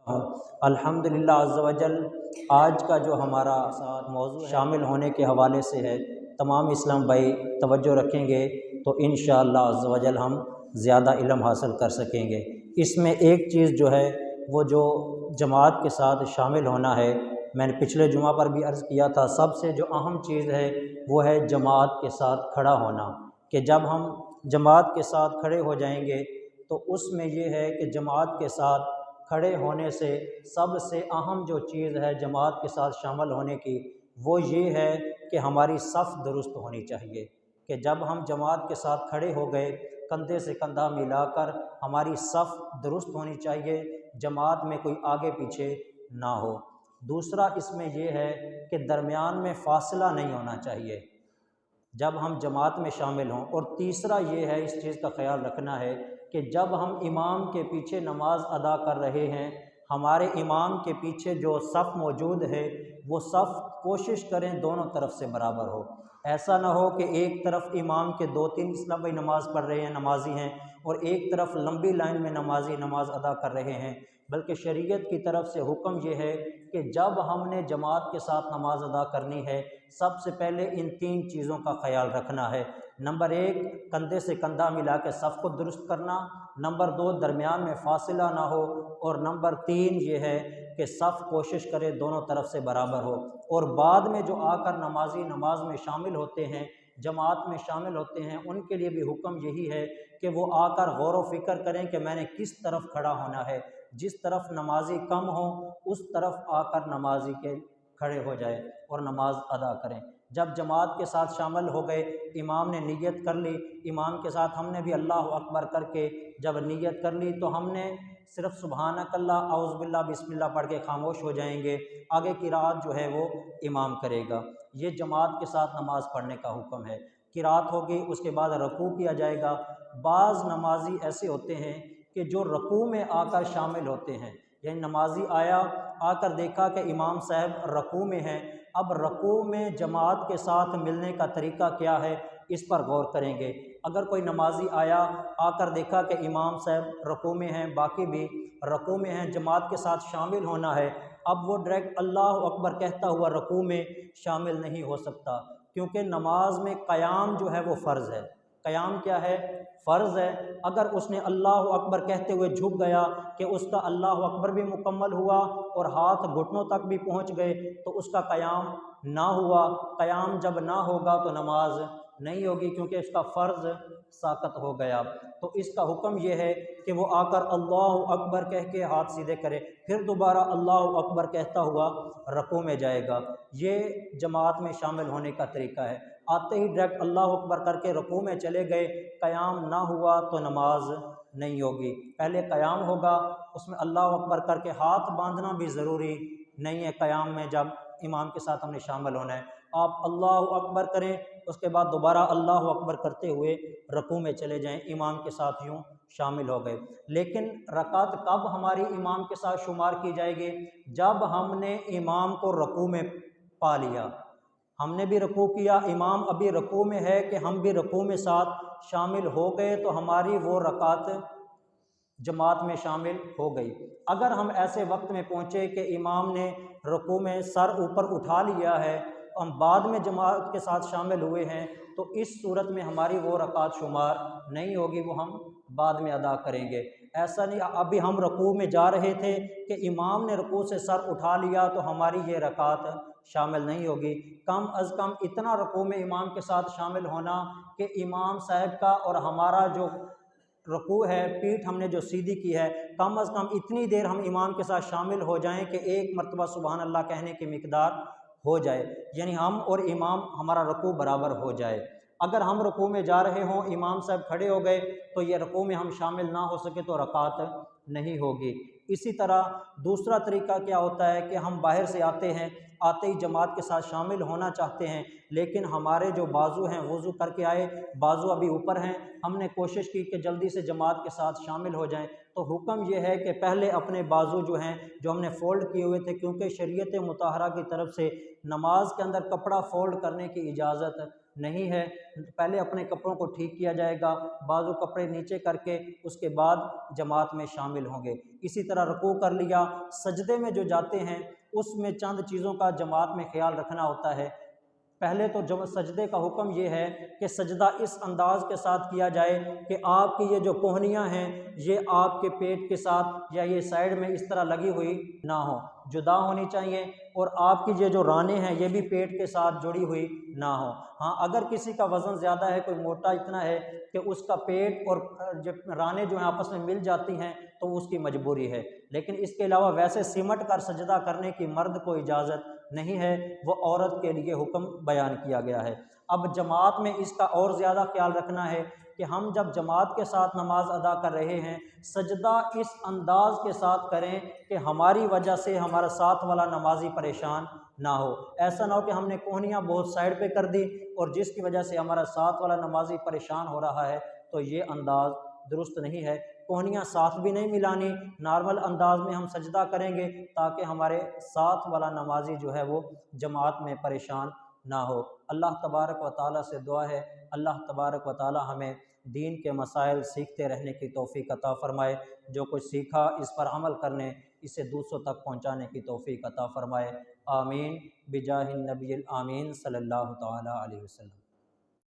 الحمدللہ عز و جل آج کا جو ہمارا ساتھ موضوع شامل ہونے کے حوالے سے ہے، تمام اسلام بھائی توجہ رکھیں گے تو انشاءاللہ عز و جل ہم زیادہ علم حاصل کر سکیں گے۔ اس میں ایک چیز جو ہے وہ جو جماعت کے ساتھ شامل ہونا ہے، میں نے پچھلے جمعہ پر بھی عرض کیا تھا، سب سے جو اہم چیز ہے وہ ہے جماعت کے ساتھ کھڑا ہونا، کہ جب ہم جماعت کے ساتھ کھڑے ہو جائیں گے تو اس میں یہ ہے کہ جماعت کے ساتھ کھڑے ہونے سے سب سے اہم جو چیز ہے جماعت کے ساتھ شامل ہونے کی، وہ یہ ہے کہ ہماری صف درست ہونی چاہیے، کہ جب ہم جماعت کے ساتھ کھڑے ہو گئے کندھے سے کندھا ملا کر ہماری صف درست ہونی چاہیے، جماعت میں کوئی آگے پیچھے نہ ہو۔ دوسرا اس میں یہ ہے کہ درمیان میں فاصلہ نہیں ہونا چاہیے جب ہم جماعت میں شامل ہوں۔ اور تیسرا یہ ہے، اس چیز کا خیال رکھنا ہے کہ جب ہم امام کے پیچھے نماز ادا کر رہے ہیں، ہمارے امام کے پیچھے جو صف موجود ہے وہ صف کوشش کریں دونوں طرف سے برابر ہو۔ ایسا نہ ہو کہ ایک طرف امام کے 2-3 اسلامی نماز پڑھ رہے ہیں، نمازی ہیں، اور ایک طرف لمبی لائن میں نمازی نماز ادا کر رہے ہیں، بلکہ شریعت کی طرف سے حکم یہ ہے کہ جب ہم نے جماعت کے ساتھ نماز ادا کرنی ہے، سب سے پہلے ان 3 چیزوں کا خیال رکھنا ہے۔ نمبر 1، کندھے سے کندھا ملا کے صف کو درست کرنا۔ نمبر 2، درمیان میں فاصلہ نہ ہو۔ اور نمبر 3 یہ ہے کہ صف کوشش کرے دونوں طرف سے برابر ہو۔ اور بعد میں جو آ کر نمازی نماز میں شامل ہوتے ہیں، جماعت میں شامل ہوتے ہیں، ان کے لیے بھی حکم یہی ہے کہ وہ آ کر غور و فکر کریں کہ میں نے کس طرف کھڑا ہونا ہے، جس طرف نمازی کم ہو اس طرف آ کر نمازی کے کھڑے ہو جائے اور نماز ادا کریں۔ جب جماعت کے ساتھ شامل ہو گئے، امام نے نیت کر لی، امام کے ساتھ ہم نے بھی اللہ اکبر کر کے جب نیت کر لی تو ہم نے صرف سبحانک اللہ، اعوذ باللہ، بسم اللہ پڑھ کے خاموش ہو جائیں گے، آگے قرات جو ہے وہ امام کرے گا۔ یہ جماعت کے ساتھ نماز پڑھنے کا حکم ہے۔ قرات ہوگی، اس کے بعد رکوع کیا جائے گا۔ بعض نمازی ایسے ہوتے ہیں کہ جو رکوع میں آ کر شامل ہوتے ہیں، یعنی نمازی آیا، آ کر دیکھا کہ امام صاحب رکوع میں ہیں، اب رکوع میں جماعت کے ساتھ ملنے کا طریقہ کیا ہے، اس پر غور کریں گے۔ اگر کوئی نمازی آیا، آ کر دیکھا کہ امام صاحب رکوع میں ہیں، باقی بھی رکوع میں ہیں، جماعت کے ساتھ شامل ہونا ہے، اب وہ ڈائریکٹ اللہ اکبر کہتا ہوا رکوع میں شامل نہیں ہو سکتا، کیونکہ نماز میں قیام جو ہے وہ فرض ہے۔ قیام کیا ہے؟ فرض ہے۔ اگر اس نے اللہ اکبر کہتے ہوئے جھک گیا کہ اس کا اللہ اکبر بھی مکمل ہوا اور ہاتھ گھٹنوں تک بھی پہنچ گئے تو اس کا قیام نہ ہوا۔ قیام جب نہ ہوگا تو نماز نہیں ہوگی، کیونکہ اس کا فرض ساقط ہو گیا۔ تو اس کا حکم یہ ہے کہ وہ آ کر اللہ اکبر کہہ کے ہاتھ سیدھے کرے، پھر دوبارہ اللہ اکبر کہتا ہوا رکوع میں جائے گا۔ یہ جماعت میں شامل ہونے کا طریقہ ہے۔ آتے ہی ڈائریکٹ اللہ اکبر کر کے رکوع میں چلے گئے، قیام نہ ہوا تو نماز نہیں ہوگی۔ پہلے قیام ہوگا، اس میں اللہ اکبر کر کے ہاتھ باندھنا بھی ضروری نہیں ہے۔ قیام میں جب امام کے ساتھ ہم نے شامل ہونا ہے، آپ اللہ اکبر کریں، اس کے بعد دوبارہ اللہ اکبر کرتے ہوئے رکوع میں چلے جائیں، امام کے ساتھ یوں شامل ہو گئے۔ لیکن رکعت کب ہماری امام کے ساتھ شمار کی جائے گی؟ جب ہم نے امام کو رکوع میں پا لیا، ہم نے بھی رکوع کیا، امام ابھی رکوع میں ہے کہ ہم بھی رکوع میں ساتھ شامل ہو گئے تو ہماری وہ رکعت جماعت میں شامل ہو گئی۔ اگر ہم ایسے وقت میں پہنچے کہ امام نے رکوع میں سر اوپر اٹھا لیا ہے، ہم بعد میں جماعت کے ساتھ شامل ہوئے ہیں، تو اس صورت میں ہماری وہ رکعت شمار نہیں ہوگی، وہ ہم بعد میں ادا کریں گے۔ ایسا نہیں ابھی ہم رکوع میں جا رہے تھے کہ امام نے رکوع سے سر اٹھا لیا تو ہماری یہ رکعت شامل نہیں ہوگی۔ کم از کم اتنا رکوع میں امام کے ساتھ شامل ہونا کہ امام صاحب کا اور ہمارا جو رکوع ہے، پیٹھ ہم نے جو سیدھی کی ہے، کم از کم اتنی دیر ہم امام کے ساتھ شامل ہو جائیں کہ ایک مرتبہ سبحان اللہ کہنے کی مقدار ہو جائے، یعنی ہم اور امام ہمارا رکوع برابر ہو جائے۔ اگر ہم رکوع میں جا رہے ہوں، امام صاحب کھڑے ہو گئے تو یہ رکوع میں ہم شامل نہ ہو سکے تو رکعت نہیں ہوگی۔ اسی طرح دوسرا طریقہ کیا ہوتا ہے کہ ہم باہر سے آتے ہیں، آتے ہی جماعت کے ساتھ شامل ہونا چاہتے ہیں، لیکن ہمارے جو بازو ہیں وضو کر کے آئے، بازو ابھی اوپر ہیں، ہم نے کوشش کی کہ جلدی سے جماعت کے ساتھ شامل ہو جائیں، تو حکم یہ ہے کہ پہلے اپنے بازو جو ہیں جو ہم نے فولڈ کیے ہوئے تھے، کیونکہ شریعت مطہرہ کی طرف سے نماز کے اندر کپڑا فولڈ کرنے کی اجازت نہیں ہے۔ پہلے اپنے کپڑوں کو ٹھیک کیا جائے گا، بازو کپڑے نیچے کر کے اس کے بعد جماعت میں شامل ہوں گے۔ اسی طرح رکوع کر لیا، سجدے میں جو جاتے ہیں اس میں چند چیزوں کا جماعت میں خیال رکھنا ہوتا ہے۔ پہلے تو جب سجدے کا حکم یہ ہے کہ سجدہ اس انداز کے ساتھ کیا جائے کہ آپ کی یہ جو کوہنیاں ہیں یہ آپ کے پیٹ کے ساتھ یا یہ سائیڈ میں اس طرح لگی ہوئی نہ ہو، جدا ہونی چاہیے، اور آپ کی یہ جو رانے ہیں یہ بھی پیٹ کے ساتھ جڑی ہوئی نہ ہو۔ ہاں اگر کسی کا وزن زیادہ ہے، کوئی موٹا اتنا ہے کہ اس کا پیٹ اور رانے جو ہیں آپس میں مل جاتی ہیں تو اس کی مجبوری ہے، لیکن اس کے علاوہ ویسے سمٹ کر سجدہ کرنے کی مرد کو اجازت نہیں ہے، وہ عورت کے لیے حکم بیان کیا گیا ہے۔ اب جماعت میں اس کا اور زیادہ خیال رکھنا ہے کہ ہم جب جماعت کے ساتھ نماز ادا کر رہے ہیں سجدہ اس انداز کے ساتھ کریں کہ ہماری وجہ سے ہمارا ساتھ والا نمازی پریشان نہ ہو۔ ایسا نہ ہو کہ ہم نے کوہنیاں بہت سائڈ پہ کر دی اور جس کی وجہ سے ہمارا ساتھ والا نمازی پریشان ہو رہا ہے، تو یہ انداز درست نہیں ہے۔ کوہنیاں ساتھ بھی نہیں ملانی، نارمل انداز میں ہم سجدہ کریں گے تاکہ ہمارے ساتھ والا نمازی جو ہے وہ جماعت میں پریشان نہ ہو۔ اللہ تبارک و تعالیٰ سے دعا ہے اللہ تبارک و تعالیٰ ہمیں دین کے مسائل سیکھتے رہنے کی توفیق عطا فرمائے، جو کچھ سیکھا اس پر عمل کرنے، اسے دوسروں تک پہنچانے کی توفیق عطا فرمائے۔ آمین بجاہ النبی الامین صلی اللہ تعالیٰ علیہ وسلم۔